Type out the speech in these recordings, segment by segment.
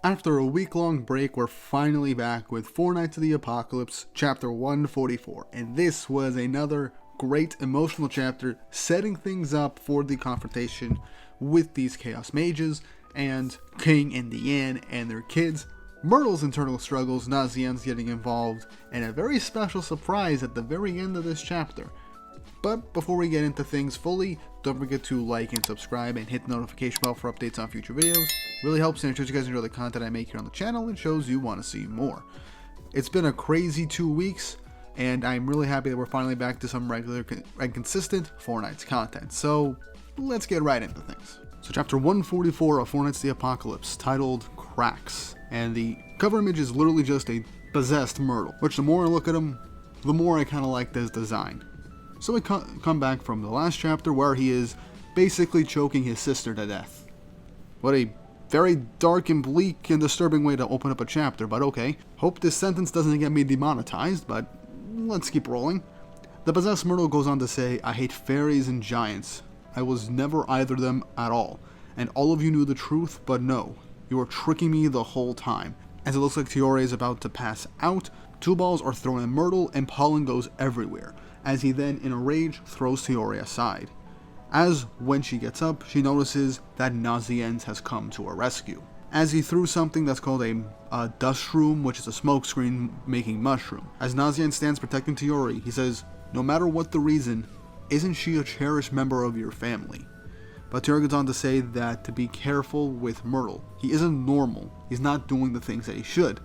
After a week-long break, we're finally back with Four Nights of the Apocalypse, Chapter 144, and this was another great emotional chapter, setting things up for the confrontation with these Chaos Mages, and King and Diane and their kids, Myrtle's internal struggles, Nazian's getting involved, and a very special surprise at the very end of this chapter. But before we get into things fully, don't forget to like and subscribe and hit the notification bell for updates on future videos. It really helps and it shows you guys enjoy the content I make here on the channel and shows you want to see more. It's been a crazy 2 weeks, and I'm really happy that we're finally back to some regular and consistent Four Nights content. So let's get right into things. So chapter 144 of Four Nights of the Apocalypse, titled Cracks, and the cover image is literally just a possessed Myrtle, which the more I look at him, the more I kind of like this design. So we come back from the last chapter where he is basically choking his sister to death. What a very dark and bleak and disturbing way to open up a chapter, but okay. Hope this sentence doesn't get me demonetized, but let's keep rolling. The possessed Myrtle goes on to say, "I hate fairies and giants. I was never either of them at all, and all of you knew the truth, but no, you were tricking me the whole time." As it looks like Tiore is about to pass out, two balls are thrown at Myrtle and pollen goes everywhere, as he then, in a rage, throws Tiore aside. As when she gets up, she notices that Nazianz has come to her rescue, as he threw something that's called a dust room, which is a smoke screen making mushroom. As Nazianz stands protecting Tiore, he says, "No matter what the reason, isn't she a cherished member of your family?" But Tiore goes on to say that to be careful with Myrtle. He isn't normal. He's not doing the things that he should.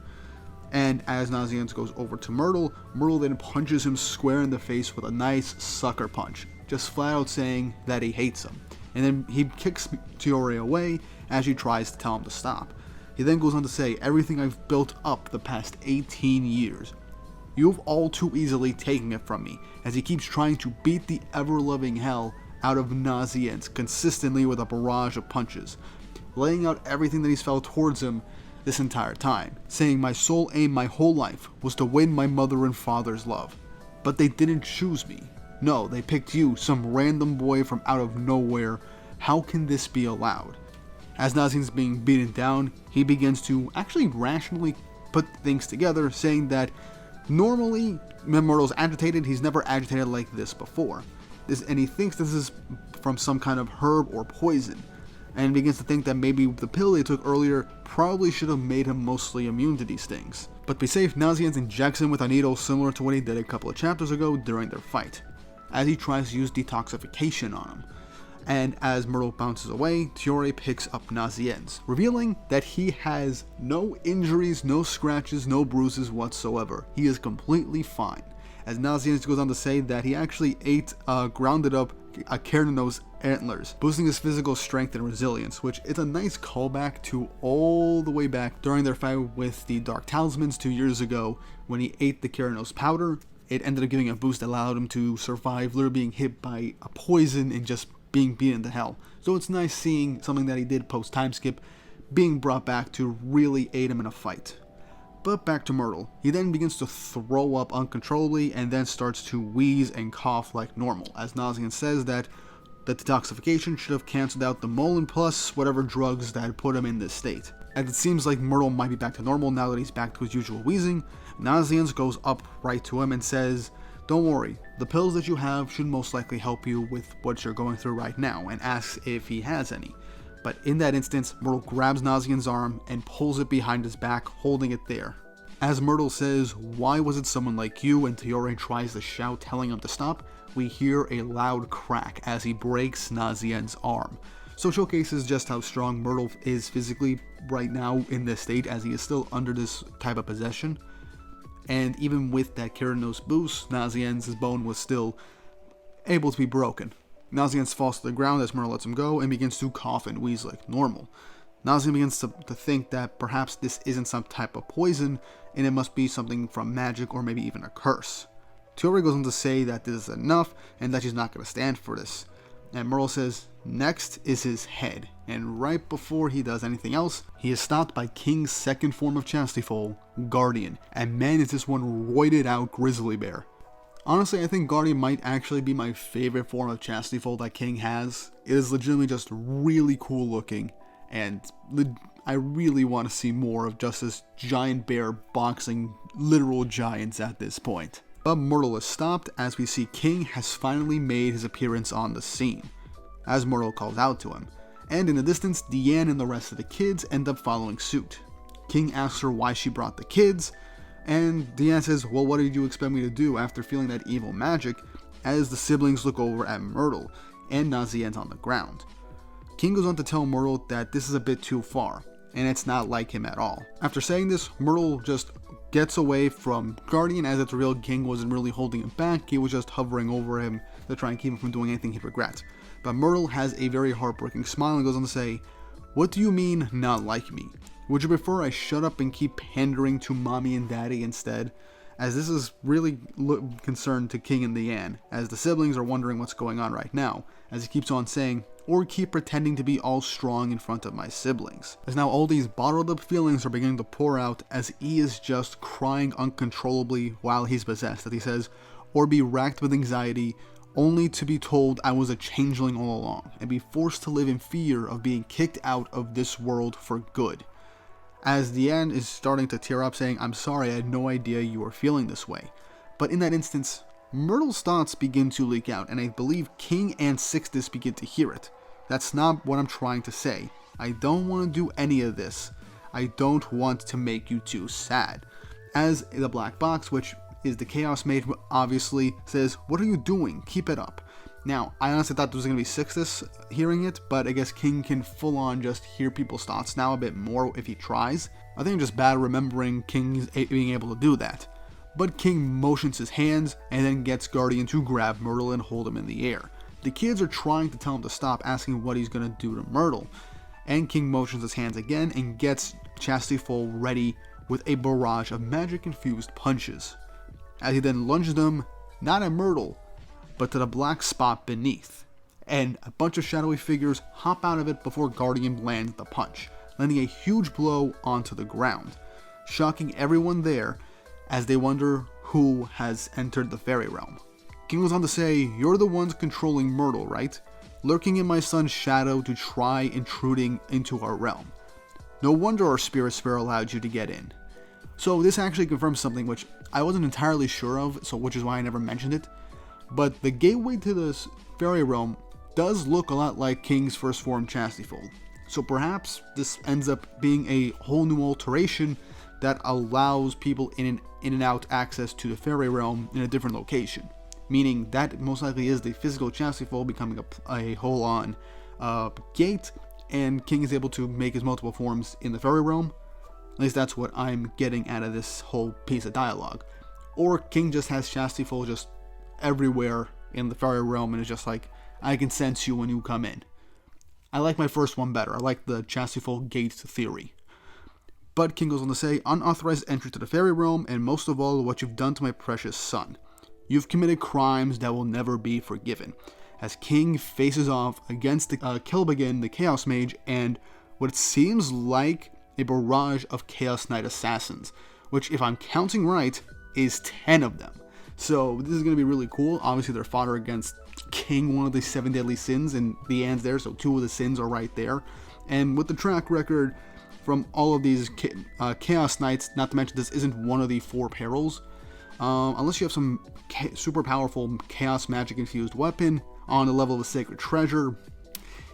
And as Nazianz goes over to Myrtle, Myrtle then punches him square in the face with a nice sucker punch, just flat out saying that he hates him. And then he kicks Tiore away as she tries to tell him to stop. He then goes on to say, "Everything I've built up the past 18 years. You've all too easily taken it from me," as he keeps trying to beat the ever-loving hell out of Nazianz consistently with a barrage of punches, laying out everything that he's felt towards him this entire time, saying, "My sole aim my whole life was to win my mother and father's love. But they didn't choose me. No, they picked you, some random boy from out of nowhere. How can this be allowed?" As Nazianz being beaten down, he begins to actually rationally put things together, saying that normally when Myrtle's agitated, he's never agitated like this before. And he thinks this is from some kind of herb or poison, and begins to think that maybe the pill they took earlier probably should have made him mostly immune to these things. But to be safe, Nazianz injects him with a needle similar to what he did a couple of chapters ago during their fight, as he tries to use detoxification on him. And as Myrtle bounces away, Tiore picks up Nazianz, revealing that he has no injuries, no scratches, no bruises whatsoever. He is completely fine. As Nazianz goes on to say that he actually ate grounded up Carno's antlers, boosting his physical strength and resilience, which is a nice callback to all the way back during their fight with the Dark Talismans 2 years ago when he ate the Carno's powder. It ended up giving a boost that allowed him to survive literally being hit by a poison and just being beaten to hell. So it's nice seeing something that he did post time skip being brought back to really aid him in a fight. But back to Myrtle. He then begins to throw up uncontrollably and then starts to wheeze and cough like normal, as Nazianz says that the detoxification should have cancelled out the Molin plus whatever drugs that had put him in this state. As it seems like Myrtle might be back to normal now that he's back to his usual wheezing, Nazianz goes up right to him and says, "Don't worry, the pills that you have should most likely help you with what you're going through right now," and asks if he has any. But in that instance, Myrtle grabs Nazianz's arm and pulls it behind his back, holding it there. As Myrtle says, "Why was it someone like you?" and Tiore tries to shout, telling him to stop, we hear a loud crack as he breaks Nazianz's arm. So it showcases just how strong Myrtle is physically right now in this state, as he is still under this type of possession. And even with that Carno's boost, Nazianz's bone was still able to be broken. Nazianz falls to the ground as Myrtle lets him go and begins to cough and wheeze like normal. Nazianz begins to think that perhaps this isn't some type of poison and it must be something from magic or maybe even a curse. Tiore goes on to say that this is enough and that she's not going to stand for this. And Myrtle says next is his head, and right before he does anything else, he is stopped by King's second form of Chastifoal, Guardian, and man is this one roided out grizzly bear. Honestly, I think Guardian might actually be my favorite form of Chastifoal that King has. It is legitimately just really cool looking, and I really want to see more of just this giant bear boxing literal giants at this point. But Myrtle is stopped as we see King has finally made his appearance on the scene, as Myrtle calls out to him. And in the distance, Diane and the rest of the kids end up following suit. King asks her why she brought the kids, and Diane says, well, what did you expect me to do after feeling that evil magic, as the siblings look over at Myrtle, and Nazianne's on the ground. King goes on to tell Myrtle that this is a bit too far, and it's not like him at all. After saying this, Myrtle just gets away from Guardian, as its real King wasn't really holding him back, he was just hovering over him to try and keep him from doing anything he'd regret. But Myrtle has a very heartbreaking smile and goes on to say, what do you mean, not like me? Would you prefer I shut up and keep pandering to mommy and daddy instead? As this is really concerned to King and Diane, as the siblings are wondering what's going on right now, as he keeps on saying, or keep pretending to be all strong in front of my siblings. As now all these bottled up feelings are beginning to pour out, as E is just crying uncontrollably while he's possessed, as he says, or be racked with anxiety, only to be told I was a changeling all along, and be forced to live in fear of being kicked out of this world for good. As Diane is starting to tear up saying, I'm sorry, I had no idea you were feeling this way. But in that instance, Myrtle's thoughts begin to leak out, and I believe King and Sixtus begin to hear it. That's not what I'm trying to say. I don't want to do any of this. I don't want to make you too sad. As the black box, which is the Chaos Mage, obviously says, what are you doing? Keep it up. Now, I honestly thought this was going to be Sixtus hearing it, but I guess King can full on just hear people's thoughts now a bit more if he tries. I think I'm just bad remembering King being able to do that. But King motions his hands and then gets Guardian to grab Myrtle and hold him in the air. The kids are trying to tell him to stop, asking what he's going to do to Myrtle. And King motions his hands again and gets Chastityful ready with a barrage of magic-infused punches, as he then lunges them, not at Myrtle, but to the black spot beneath. And a bunch of shadowy figures hop out of it before Guardian lands the punch, landing a huge blow onto the ground, shocking everyone there as they wonder who has entered the fairy realm. King goes on to say, you're the ones controlling Myrtle, right? Lurking in my son's shadow to try intruding into our realm. No wonder our spirit sphere allowed you to get in. So this actually confirms something which I wasn't entirely sure of, so which is why I never mentioned it. But the gateway to this fairy realm does look a lot like King's first form Chastityful. So perhaps this ends up being a whole new alteration that allows people in and out access to the fairy realm in a different location. Meaning that most likely is the physical Chastityful becoming a whole-on gate, and King is able to make his multiple forms in the fairy realm. At least that's what I'm getting out of this whole piece of dialogue. Or King just has Chastityful just everywhere in the fairy realm and is just like, I can sense you when you come in. I like my first one better. I like the Chastityful gate theory. But King goes on to say, unauthorized entry to the fairy realm, and most of all, what you've done to my precious son. You've committed crimes that will never be forgiven. As King faces off against Kilbegin, the Chaos Mage, and what seems like a barrage of Chaos Knight assassins, which, if I'm counting right, is 10 of them. So this is going to be really cool. Obviously, they're fodder against King, one of the 7 deadly sins, and Diane's there, so 2 of the sins are right there. And with the track record from all of these Chaos Knights, not to mention this isn't one of the 4 perils, unless you have some super powerful Chaos Magic infused weapon on the level of a Sacred Treasure,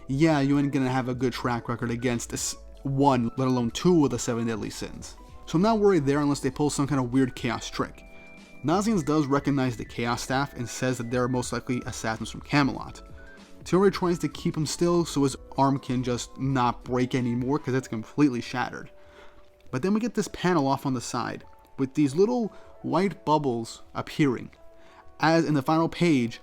yeah, you ain't going to have a good track record against this 1, let alone 2 of the 7 deadly sins. So I'm not worried there unless they pull some kind of weird Chaos trick. Nazians does recognize the Chaos Staff and says that they're most likely assassins from Camelot. Teori tries to keep him still so his arm can just not break anymore because it's completely shattered. But then we get this panel off on the side with these little white bubbles appearing. As in the final page,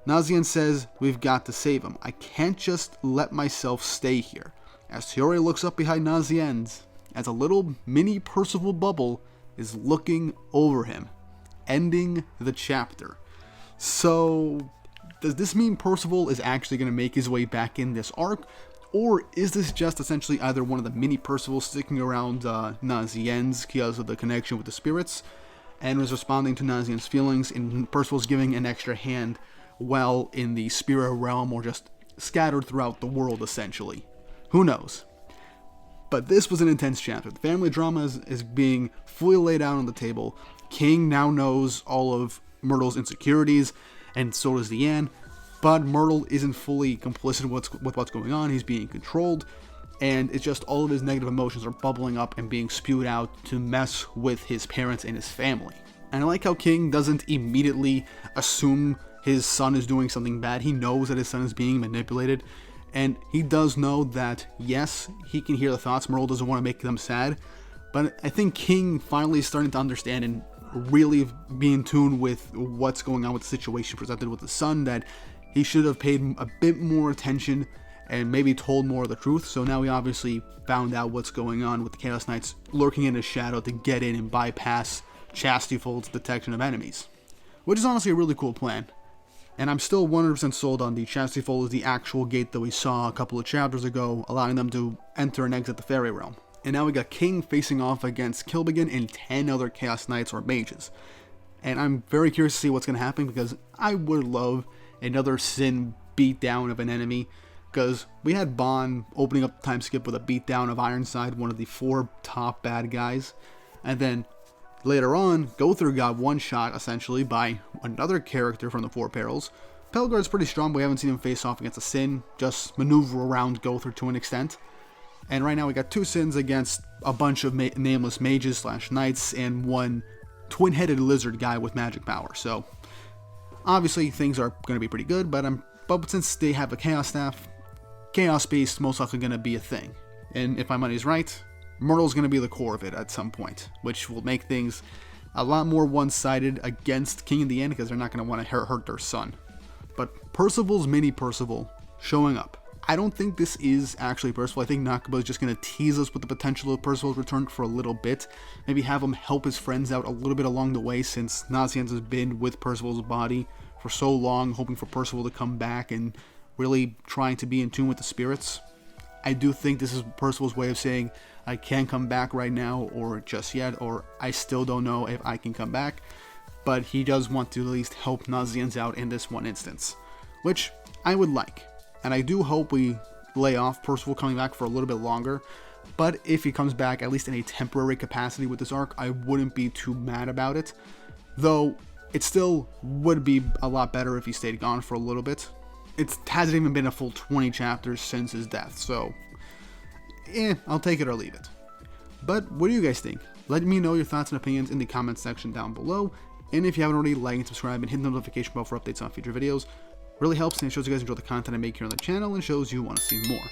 Nazian says, we've got to save him. I can't just let myself stay here. As Teori looks up behind Nazian's, as a little mini Percival bubble is looking over him, ending the chapter. So, does this mean Percival is actually going to make his way back in this arc? Or is this just essentially either one of the mini Percivals sticking around Nazian's because of the connection with the spirits, and was responding to Nazian's feelings, and Percival's giving an extra hand while in the spirit realm, or just scattered throughout the world essentially? Who knows? But this was an intense chapter. The family drama is being fully laid out on the table. King now knows all of Myrtle's insecurities, and so does Diane. But Myrtle isn't fully complicit with what's going on. He's being controlled, and it's just all of his negative emotions are bubbling up and being spewed out to mess with his parents and his family. And I like how King doesn't immediately assume his son is doing something bad. He knows that his son is being manipulated, and he does know that, yes, he can hear the thoughts. Myrtle doesn't want to make them sad, but I think King finally is starting to understand and really be in tune with what's going on with the situation presented with the son, that he should have paid a bit more attention and maybe told more of the truth. So now we obviously found out what's going on with the Chaos Knights lurking in his shadow to get in and bypass Chastity Fold's detection of enemies, which is honestly a really cool plan. And I'm still 100% sold on the Chastity Fold as the actual gate that we saw a couple of chapters ago, allowing them to enter and exit the fairy realm. And now we got King facing off against Kilbegin and 10 other Chaos Knights or mages. And I'm very curious to see what's going to happen, because I would love another Sin beatdown of an enemy, because we had Bond opening up the time skip with a beatdown of Ironside, one of the 4 top bad guys. And then later on, Gothar got one shot essentially by another character from the 4 Perils. Pelgar's pretty strong, but we haven't seen him face off against a Sin, just maneuver around Gothar to an extent. And right now we got 2 Sins against a bunch of nameless mages / knights and one twin-headed lizard guy with magic power. So obviously things are going to be pretty good, but since they have a Chaos Staff, Chaos Beast most likely going to be a thing. And if my money's right, Myrtle's going to be the core of it at some point, which will make things a lot more one-sided against King in the end, because they're not going to want to hurt their son. But Percival's mini Percival showing up. I don't think this is actually Percival. I think Nakaba is just going to tease us with the potential of Percival's return for a little bit. Maybe have him help his friends out a little bit along the way, since Nazianz has been with Percival's body for so long, hoping for Percival to come back and really trying to be in tune with the spirits. I do think this is Percival's way of saying, I can't come back right now, or just yet, or I still don't know if I can come back. But he does want to at least help Nazianz out in this one instance, which I would like. And I do hope we lay off Percival coming back for a little bit longer. But if he comes back, at least in a temporary capacity with this arc, I wouldn't be too mad about it. Though, it still would be a lot better if he stayed gone for a little bit. It hasn't even been a full 20 chapters since his death, so I'll take it or leave it. But what do you guys think? Let me know your thoughts and opinions in the comments section down below. And if you haven't already, like and subscribe and hit the notification bell for updates on future videos. Really helps, and it shows you guys enjoy the content I make here on the channel and shows you want to see more.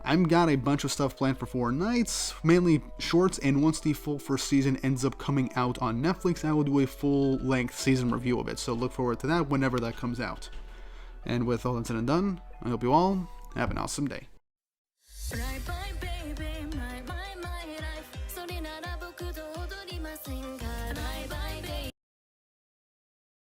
I've got a bunch of stuff planned for 4 nights, mainly shorts, and once the full first season ends up coming out on Netflix, I will do a full-length season review of it, so look forward to that whenever that comes out. And with all that said and done, I hope you all have an awesome day. Bye bye baby, my life.